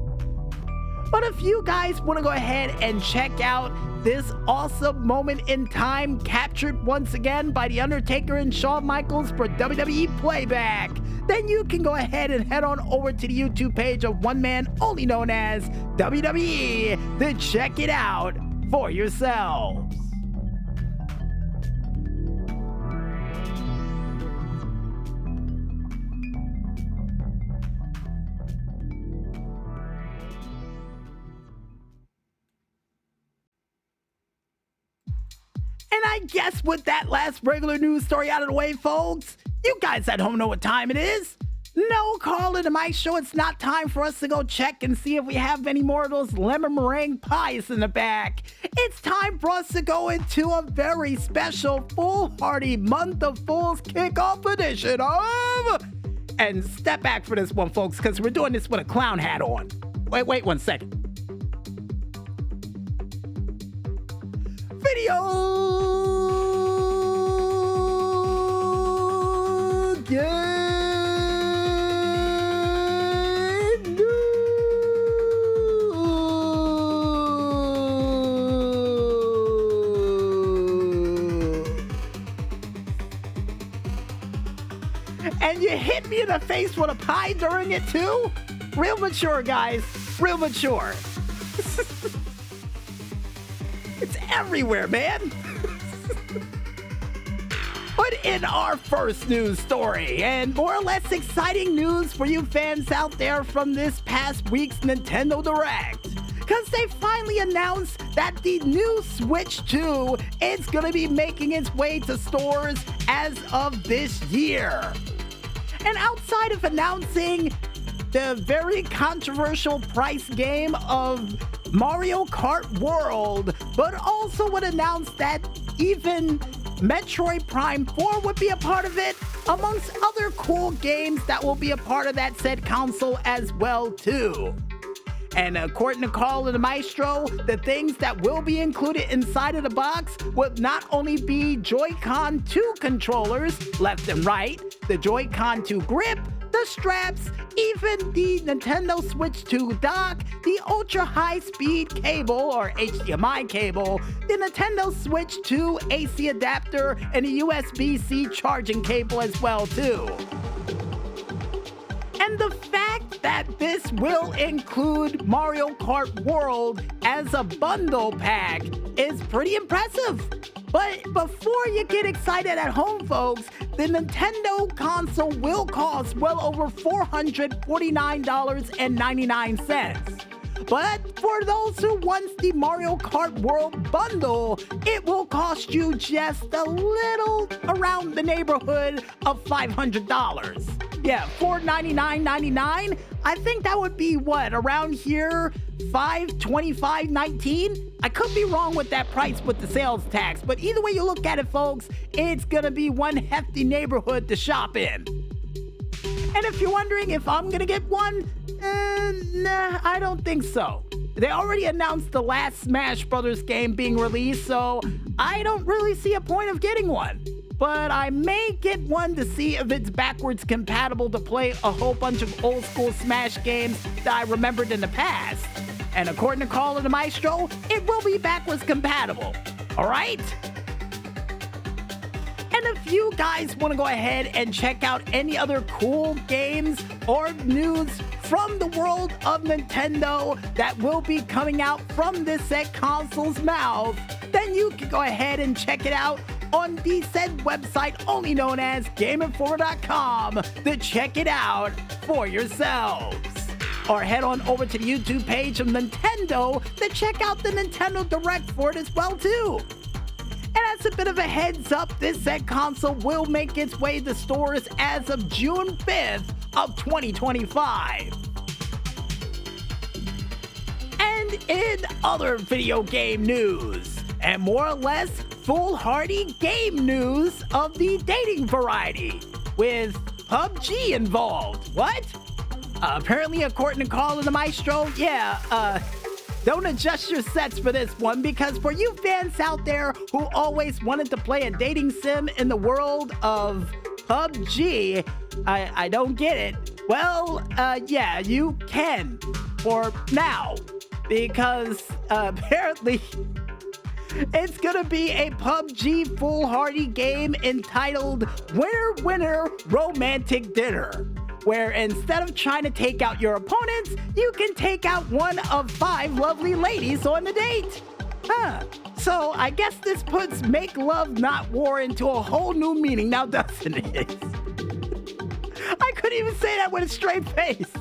But if you guys want to go ahead and check out this awesome moment in time captured once again by The Undertaker and Shawn Michaels for WWE Playback, then you can go ahead and head on over to the YouTube page of one man only known as WWE to check it out for yourselves. And I guess with that last regular news story out of the way, folks, you guys at home know what time it is. No, Carl and my show, it's not time for us to go check and see if we have any more of those lemon meringue pies in the back. It's time for us to go into a very special foolhardy month of Fools kickoff edition of... And step back for this one, folks, because we're doing this with a clown hat on. Wait 1 second. Game and you hit me in the face with a pie during it too? Real mature, guys. Real mature. It's everywhere, man. But in our first news story, and more or less exciting news for you fans out there from this past week's Nintendo Direct, because they finally announced that the new Switch 2 is going to be making its way to stores as of this year. And outside of announcing the very controversial price game of Mario Kart World, but also would announce that even Metroid Prime 4 would be a part of it, amongst other cool games that will be a part of that said console as well too. And according to Carl and the Maestro, the things that will be included inside of the box will not only be Joy-Con 2 controllers, left and right, the Joy-Con 2 grip, the straps, even the Nintendo Switch 2 dock, the ultra high-speed cable or HDMI cable, the Nintendo Switch 2 AC adapter, and a USB-C charging cable as well too. And the fact that this will include Mario Kart World as a bundle pack is pretty impressive. But before you get excited at home, folks, the Nintendo console will cost well over $449.99. But for those who want the Mario Kart World bundle, it will cost you just a little around the neighborhood of $500. Yeah, $499.99. I think that would be what, around here, $525.19. I could be wrong with that price with the sales tax, but either way you look at it, folks, it's gonna be one hefty neighborhood to shop in. And if you're wondering if I'm gonna get one, nah, I don't think so. They already announced the last Smash Brothers game being released, so I don't really see a point of getting one. But I may get one to see if it's backwards compatible to play a whole bunch of old school Smash games that I remembered in the past. And according to Carl and the Maestro, it will be backwards compatible. Alright? And if you guys want to go ahead and check out any other cool games or news from the world of Nintendo that will be coming out from this said console's mouth, then you can go ahead and check it out on the said website only known as GameInformer.com to check it out for yourselves. Or head on over to the YouTube page of Nintendo to check out the Nintendo Direct for it as well too. And as a bit of a heads up, this said console will make its way to stores as of June 5th of 2025. And in other video game news, and more or less foolhardy game news of the dating variety, with PUBG involved. What? Apparently, according to Carl and the Maestro, the don't adjust your sets for this one, because for you fans out there who always wanted to play a dating sim in the world of PUBG, I don't get it. Well, yeah, you can for now, because apparently it's gonna be a PUBG foolhardy game entitled Winner Winner Romantic Dinner, where instead of trying to take out your opponents, you can take out one of 5 lovely ladies on the date. So I guess this puts make love not war into a whole new meaning now, doesn't it? I couldn't even say that with a straight face.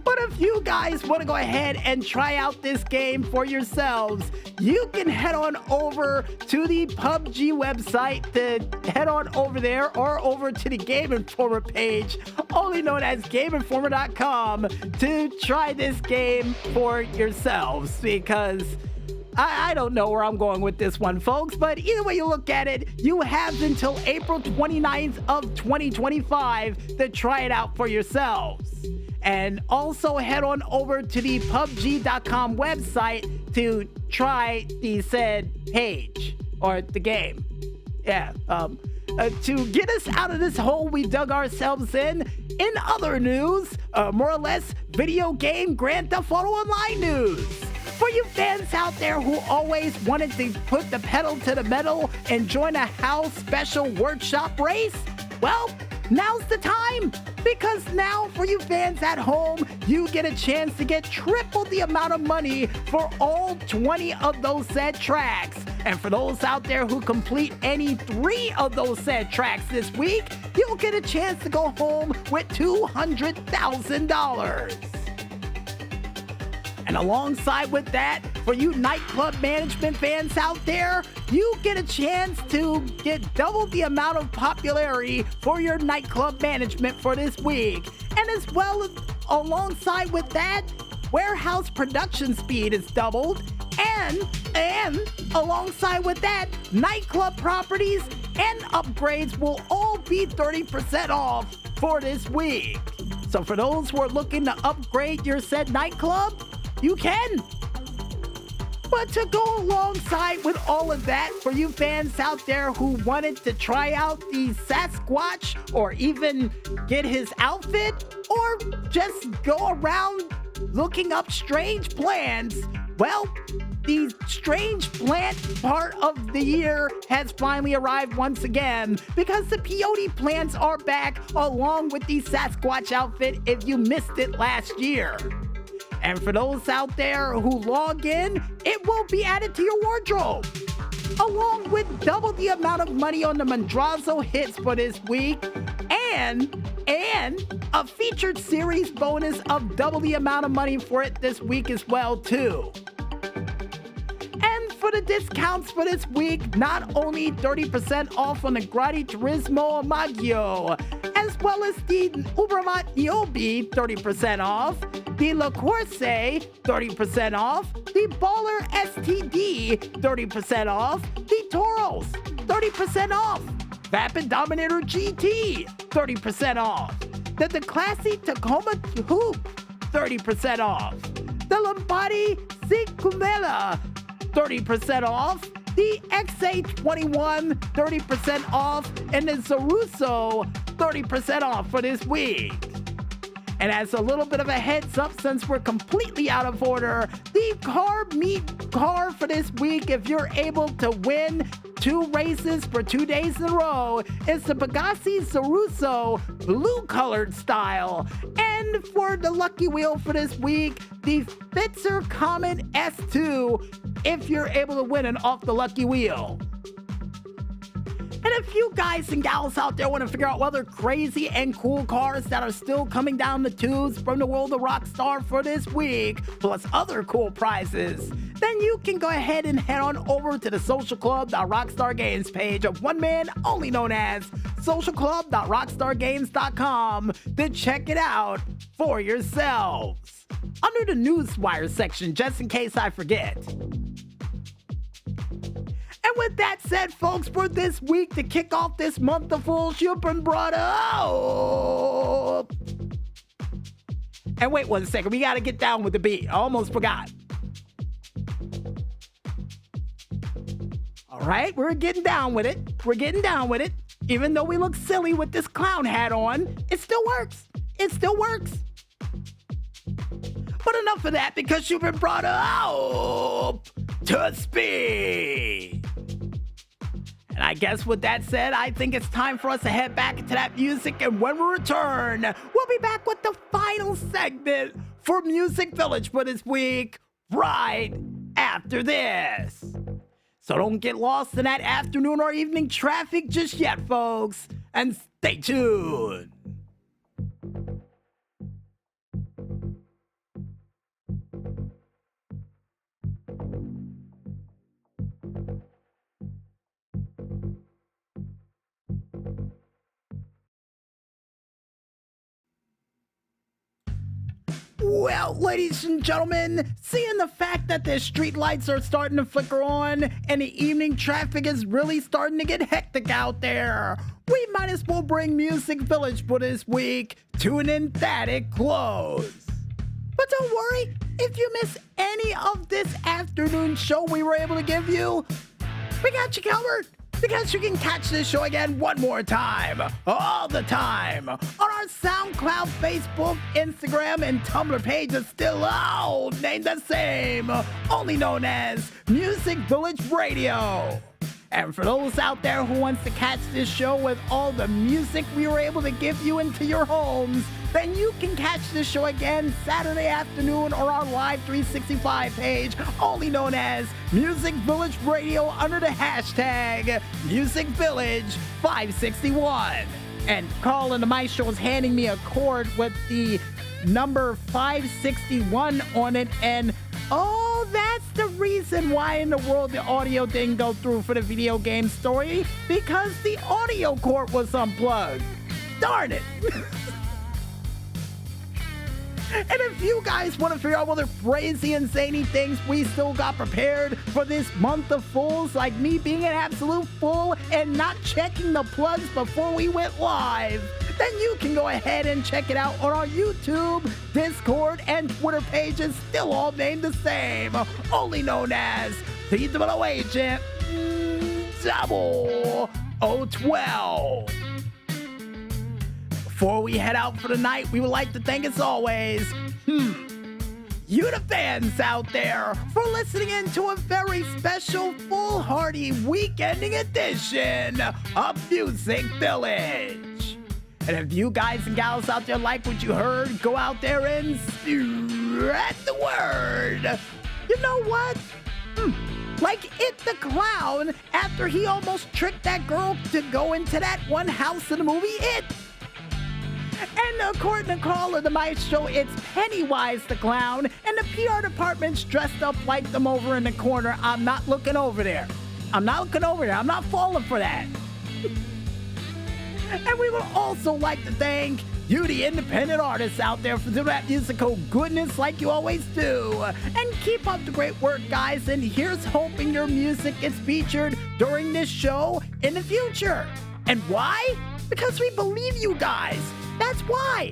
But if you guys want to go ahead and try out this game for yourselves, you can head on over to the PUBG website to head on over there, or over to the Game Informer page, only known as GameInformer.com, to try this game for yourselves, because I don't know where I'm going with this one, folks, but either way you look at it, you have until April 29th of 2025 to try it out for yourselves. And also head on over to the PUBG.com website to try the said page, or the game. Yeah, to get us out of this hole we dug ourselves in other news, more or less video game Grand Theft Auto Online news. For you fans out there who always wanted to put the pedal to the metal and join a house special workshop race, well, now's the time, because now for you fans at home, you get a chance to get triple the amount of money for all 20 of those said tracks. And for those out there who complete any 3 of those said tracks this week, you'll get a chance to go home with $200,000. And alongside with that, for you nightclub management fans out there, you get a chance to get double the amount of popularity for your nightclub management for this week. And as well, alongside with that, warehouse production speed is doubled. And alongside with that, nightclub properties and upgrades will all be 30% off for this week. So for those who are looking to upgrade your said nightclub, you can. But to go alongside with all of that, for you fans out there who wanted to try out the Sasquatch, or even get his outfit, or just go around looking up strange plants, well, the strange plant part of the year has finally arrived once again, because the peyote plants are back along with the Sasquatch outfit if you missed it last year. And for those out there who log in, it will be added to your wardrobe, along with double the amount of money on the Mondrazo hits for this week, and a featured series bonus of double the amount of money for it this week as well too. And for the discounts for this week, not only 30% off on the Gran Turismo Maggio, as well as the Ubermat Niobe 30% off, the La Corse 30% off, the Baller STD 30% off, the Toros 30% off, Vapid Dominator GT 30% off, the Classy Tacoma Hoop 30% off, the Lombardi Sicumela 30% off, the XA21 30% off, and the Zaruso 30% off for this week. And as a little bit of a heads up, since we're completely out of order, the car meet car for this week, if you're able to win 2 races for 2 days in a row, is the Pegassi Zaruso blue colored style. And for the lucky wheel for this week, the Spitzer Comet S2, if you're able to win it off the lucky wheel. And if you guys and gals out there want to figure out what other crazy and cool cars that are still coming down the tubes from the world of Rockstar for this week, plus other cool prizes, then you can go ahead and head on over to the socialclub.rockstargames page of one man only known as socialclub.rockstargames.com to check it out for yourselves. Under the Newswire section, just in case I forget. And with that said, folks, for this week, to kick off this month of full shipping brought up, And wait 1 second, we gotta get down with the beat. I almost forgot. All right, we're getting down with it. We're getting down with it. Even though we look silly with this clown hat on, it still works. It still works. But enough of that, because you've been brought up to speed. And I guess with that said, I think it's time for us to head back into that music. And when we return, we'll be back with the final segment for Music Village for this week, right after this. So don't get lost in that afternoon or evening traffic just yet, folks. And stay tuned. Well, ladies and gentlemen, seeing the fact that the street lights are starting to flicker on and the evening traffic is really starting to get hectic out there, we might as well bring Music Village for this week to an emphatic close. But don't worry, if you miss any of this afternoon show we were able to give you, we got you covered. Because you can catch this show again one more time, all the time, on our SoundCloud, Facebook, Instagram, and Tumblr pages, still all named the same, only known as Music Village Radio. And for those out there who wants to catch this show with all the music we were able to give you into your homes, then you can catch this show again Saturday afternoon or our Live 365 page, only known as Music Village Radio under the hashtag MusicVillage561. And Carl and the Maestro is handing me a cord with the number 561 on it, and oh, that's the reason why in the world the audio didn't go through for the video game story, because the audio cord was unplugged. Darn it. And if you guys want to figure out what the crazy and zany things we still got prepared for this month of fools, like me being an absolute fool and not checking the plugs before we went live, then you can go ahead and check it out on our YouTube, Discord, and Twitter pages, still all named the same, only known as the Double Agent 0012. Before we head out for the night, we would like to thank, as always, you the fans out there for listening in to a very special foolhardy weekending edition of Music Village. And if you guys and gals out there like what you heard, go out there and spread the word. You know what? Like It the Clown, after he almost tricked that girl to go into that one house in the movie It. And according to Carl and the Maestro, it's Pennywise the Clown, and the PR department's dressed up like them over in the corner. I'm not looking over there. I'm not falling for that. And we would also like to thank you, the independent artists out there, for doing that musical goodness like you always do. And keep up the great work, guys, and here's hoping your music gets featured during this show in the future. And why? Because we believe you guys. That's why.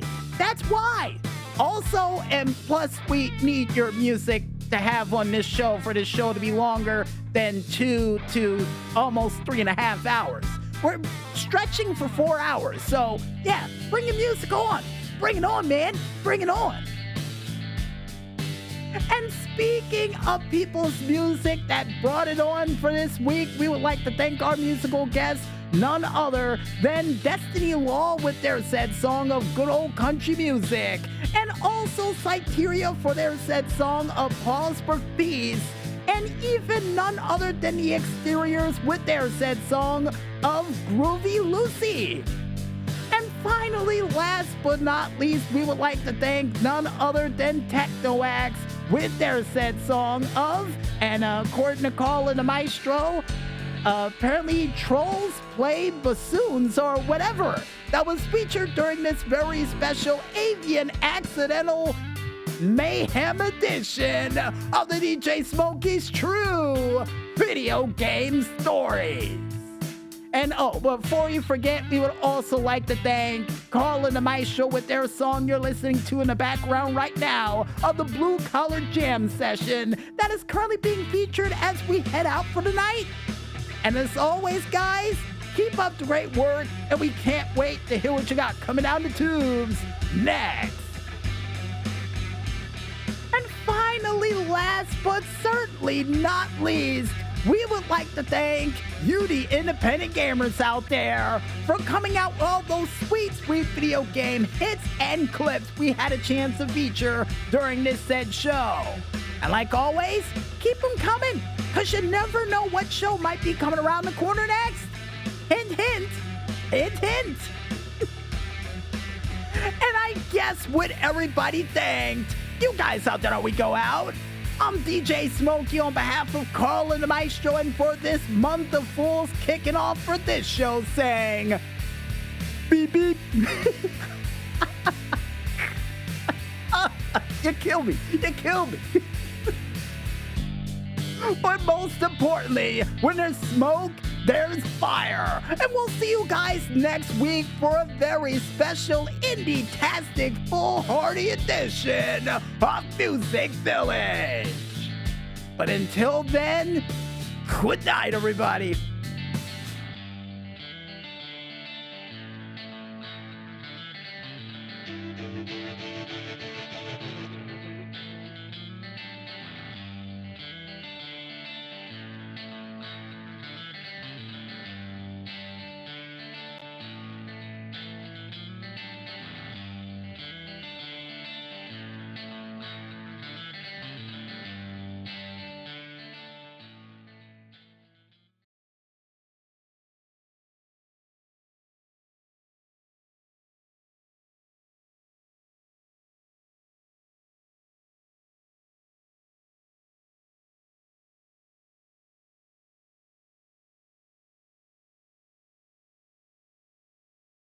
Also, and plus, we need your music to have on this show for this show to be longer than 2 to almost 3.5 hours. We're stretching for 4 hours. So, yeah, bring your music on. Bring it on, man. Bring it on. And speaking of people's music that brought it on for this week, we would like to thank our musical guests, none other than Destinee Law with their said song of good old country music, and also Syteria for their said song of Pause for Peace, and even none other than the Xteriors with their said song of Groovy Lucy. And finally, last but not least, we would like to thank none other than Tekno AXE with their said song of, and according to Carl and the Maestro, apparently Trolls Plays Bassoons or whatever, that was featured during this very special Avian Accidental Mayhem edition of the DJ Smokey's True Video Game Stories. And before you forget, we would also like to thank Carl and the Maestro with their song you're listening to in the background right now of the Blue Collar Jam session that is currently being featured as we head out for the night. And as always, guys, keep up the great work, and we can't wait to hear what you got coming down the tubes next. And finally, last but certainly not least, we would like to thank you, the independent gamers out there, for coming out with all those sweet video game hits and clips we had a chance to feature during this said show. And like always, keep them coming, because you never know what show might be coming around the corner next. Hint, hint, hint, hint. And I guess with everybody thanked, you guys out there, we go out. I'm DJ Smokey on behalf of Carl and the Maestro, and for this month of Fools kicking off for this show, saying beep beep. You kill me. But most importantly, when there's smoke, there's fire. And we'll see you guys next week for a very special indie-tastic foolhardy edition of Music Village. But until then, good night, everybody.